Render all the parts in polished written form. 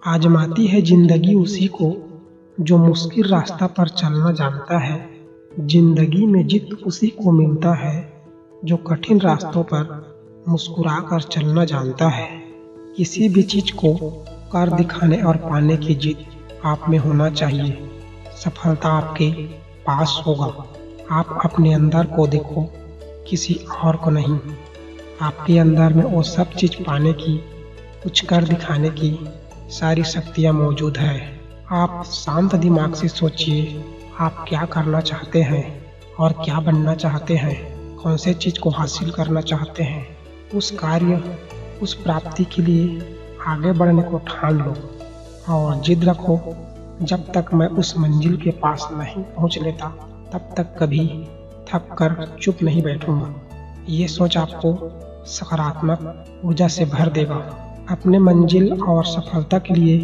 आजमाती है जिंदगी उसी को जो मुश्किल रास्ता पर चलना जानता है। जिंदगी में जीत उसी को मिलता है जो कठिन रास्तों पर मुस्कुरा कर चलना जानता है। किसी भी चीज को कर दिखाने और पाने की जिद आप में होना चाहिए। सफलता आपके पास होगा। आप अपने अंदर को देखो, किसी और को नहीं। आपके अंदर में वो सब चीज पाने की, कुछ कर दिखाने की सारी शक्तियाँ मौजूद है। आप शांत दिमाग से सोचिए, आप क्या करना चाहते हैं और क्या बनना चाहते हैं, कौन से चीज़ को हासिल करना चाहते हैं। उस कार्य, उस प्राप्ति के लिए आगे बढ़ने को ठान लो और जिद रखो। जब तक मैं उस मंजिल के पास नहीं पहुंच लेता, तब तक कभी थक कर चुप नहीं बैठूंगा। ये सोच आपको सकारात्मक ऊर्जा से भर देगा। अपने मंजिल और सफलता के लिए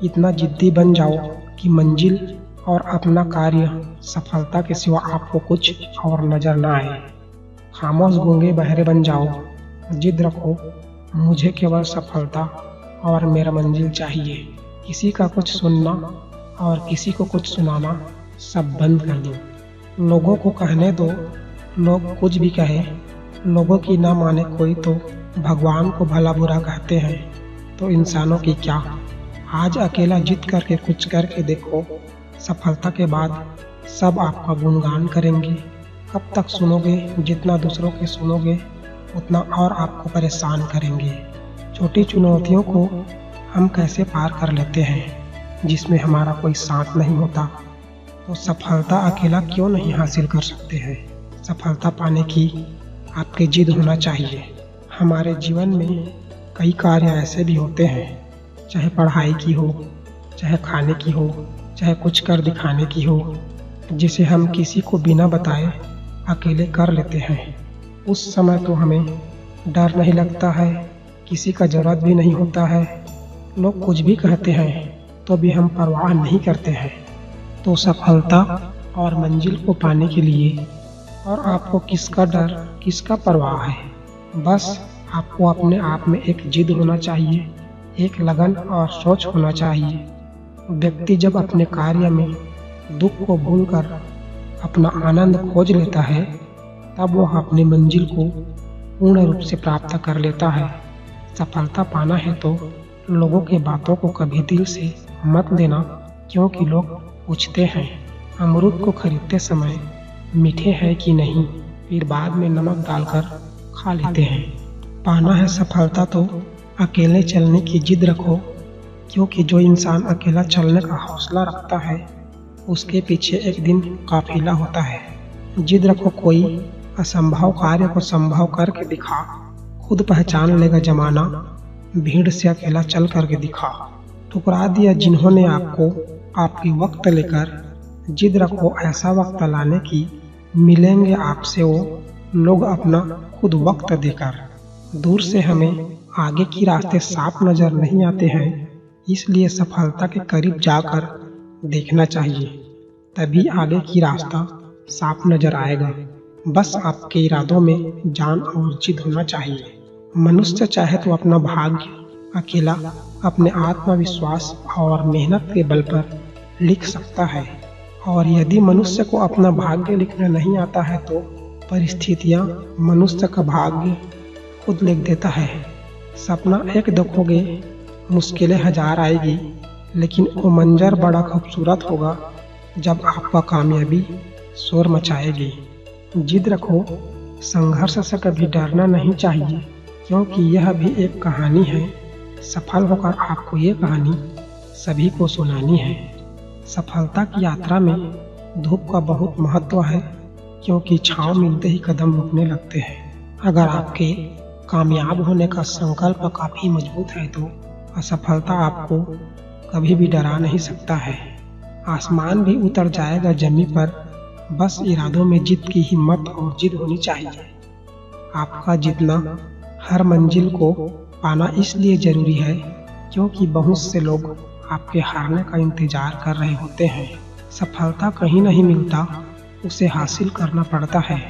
इतना जिद्दी बन जाओ कि मंजिल और अपना कार्य सफलता के सिवा आपको कुछ और नजर ना आए। खामोश गूंगे बहरे बन जाओ। जिद रखो, मुझे केवल सफलता और मेरा मंजिल चाहिए। किसी का कुछ सुनना और किसी को कुछ सुनाना सब बंद कर दो। लोगों को कहने दो, लोग कुछ भी कहे। लोगों की ना माने कोई तो भगवान को भला बुरा कहते हैं, तो इंसानों की क्या। आज अकेला जीत करके कुछ करके देखो। सफलता के बाद सब आपका गुणगान करेंगे। कब तक सुनोगे? जितना दूसरों के सुनोगे उतना और आपको परेशान करेंगे। छोटी चुनौतियों को हम कैसे पार कर लेते हैं जिसमें हमारा कोई साथ नहीं होता, तो सफलता अकेला क्यों नहीं हासिल कर सकते हैं। सफलता पाने की आपकी जिद होना चाहिए। हमारे जीवन में कई कार्य ऐसे भी होते हैं, चाहे पढ़ाई की हो, चाहे खाने की हो, चाहे कुछ कर दिखाने की हो, जिसे हम किसी को बिना बताए अकेले कर लेते हैं। उस समय तो हमें डर नहीं लगता है, किसी का जरूरत भी नहीं होता है। लोग कुछ भी कहते हैं तो भी हम परवाह नहीं करते हैं। तो सफलता और मंजिल को पाने के लिए और आपको किसका डर, किसका परवाह है। बस आपको अपने आप में एक जिद होना चाहिए, एक लगन और सोच होना चाहिए। व्यक्ति जब अपने कार्य में दुख को भूलकर अपना आनंद खोज लेता है, तब वह अपनी मंजिल को पूर्ण रूप से प्राप्त कर लेता है। सफलता पाना है तो लोगों की बातों को कभी दिल से मत लेना, क्योंकि लोग पूछते हैं अमरूद को खरीदते समय मीठे हैं कि नहीं, फिर बाद में नमक डालकर खा लेते हैं। पाना है सफलता तो अकेले चलने की जिद रखो, क्योंकि जो इंसान अकेला चलने का हौसला रखता है उसके पीछे एक दिन काफिला होता है। जिद रखो, कोई असंभव कार्य को संभव करके दिखा। खुद पहचान लेगा जमाना, भीड़ से अकेला चल करके दिखा। ठुकरा दिया जिन्होंने आपको आपकी वक्त लेकर। जिद रखो ऐसा वक्त लाने की, मिलेंगे आपसे वो लोग अपना खुद वक्त देकर। दूर से हमें आगे की रास्ते साफ नजर नहीं आते हैं, इसलिए सफलता के करीब जाकर देखना चाहिए, तभी आगे की रास्ता साफ नजर आएगा। बस आपके इरादों में जान और जिद होना चाहिए। मनुष्य चाहे तो अपना भाग्य अकेला अपने आत्मविश्वास और मेहनत के बल पर लिख सकता है, और यदि मनुष्य को अपना भाग्य लिखना नहीं आता है तो परिस्थितियां मनुष्य का भाग्य खुद लिख देता है। सपना एक देखोगे, मुश्किलें हजार आएगी, लेकिन वो मंजर बड़ा खूबसूरत होगा जब आपका कामयाबी शोर मचाएगी। जिद रखो, संघर्ष से कभी डरना नहीं चाहिए, क्योंकि यह भी एक कहानी है। सफल होकर आपको ये कहानी सभी को सुनानी है। सफलता की यात्रा में धूप का बहुत महत्व है, क्योंकि छांव मिलते ही कदम रुकने लगते हैं। अगर आपके कामयाब होने का संकल्प काफी मजबूत है तो असफलता आपको कभी भी डरा नहीं सकता है। आसमान भी उतर जाएगा जमीन पर, बस इरादों में जीत की हिम्मत और जिद होनी चाहिए। आपका जीतना हर मंजिल को पाना इसलिए जरूरी है, क्योंकि बहुत से लोग आपके हारने का इंतजार कर रहे होते हैं। सफलता कहीं नहीं मिलता, उसे हासिल करना पड़ता है।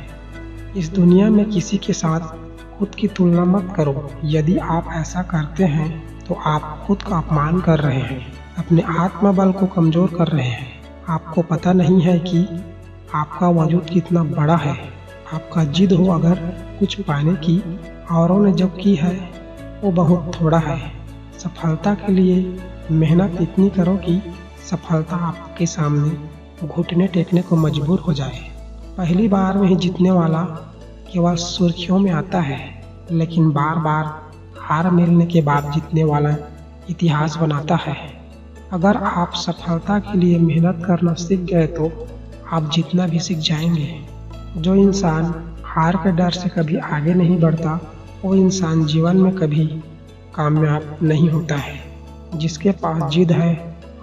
इस दुनिया में किसी के साथ खुद की तुलना मत करो। यदि आप ऐसा करते हैं तो आप खुद का अपमान कर रहे हैं, अपने आत्मबल को कमजोर कर रहे हैं। आपको पता नहीं है कि आपका वजूद कितना बड़ा है। आपका जिद हो अगर कुछ पाने की, औरों ने जो की है वो बहुत थोड़ा है। सफलता के लिए मेहनत इतनी करो कि सफलता आपके सामने घुटने टेकने को मजबूर हो जाए। पहली बार में ही जीतने वाला केवल सुर्खियों में आता है, लेकिन बार बार हार मिलने के बाद जीतने वाला इतिहास बनाता है। अगर आप सफलता के लिए मेहनत करना सीख गए तो आप जीतना भी सीख जाएंगे। जो इंसान हार के डर से कभी आगे नहीं बढ़ता वो इंसान जीवन में कभी कामयाब नहीं होता है। जिसके पास जिद है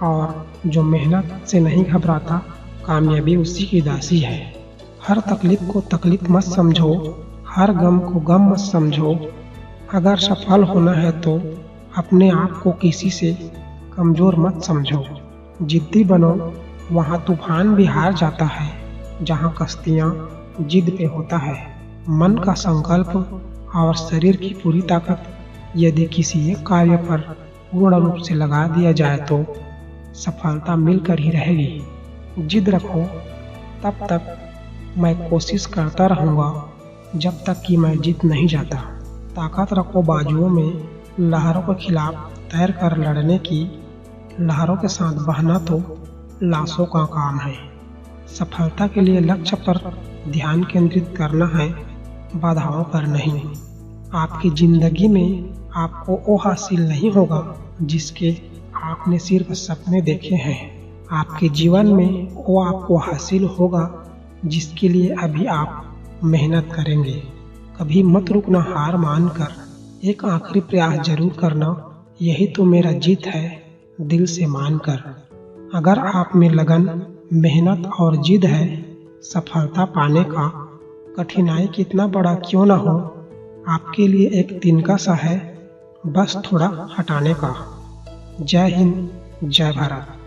और जो मेहनत से नहीं घबराता, कामयाबी उसी की दासी है। हर तकलीफ को तकलीफ मत समझो, हर गम को गम मत समझो। अगर सफल होना है तो अपने आप को किसी से कमजोर मत समझो। जिद्दी बनो, वहाँ तूफान भी हार जाता है जहाँ कश्तियाँ जिद पे होता है। मन का संकल्प और शरीर की पूरी ताकत यदि किसी एक कार्य पर पूर्ण रूप से लगा दिया जाए तो सफलता मिलकर ही रहेगी। जिद रखो, तब तक मैं कोशिश करता रहूँगा जब तक कि मैं जीत नहीं जाता। ताकत रखो बाजुओं में, लहरों के खिलाफ तैर कर लड़ने की। लहरों के साथ बहना तो लाशों का काम है। सफलता के लिए लक्ष्य पर ध्यान केंद्रित करना है, बाधाओं पर नहीं। आपकी जिंदगी में आपको वो हासिल नहीं होगा जिसके आपने सिर्फ सपने देखे हैं। आपके जीवन में वो आपको हासिल होगा जिसके लिए अभी आप मेहनत करेंगे। कभी मत रुकना, हार मानकर एक आखिरी प्रयास जरूर करना। यही तो मेरा जीत है, दिल से मानकर। अगर आप में लगन, मेहनत और जिद है सफलता पाने का, कठिनाई कितना बड़ा क्यों ना हो आपके लिए एक तिनका सा है बस थोड़ा हटाने का। जय हिंद, जय भारत।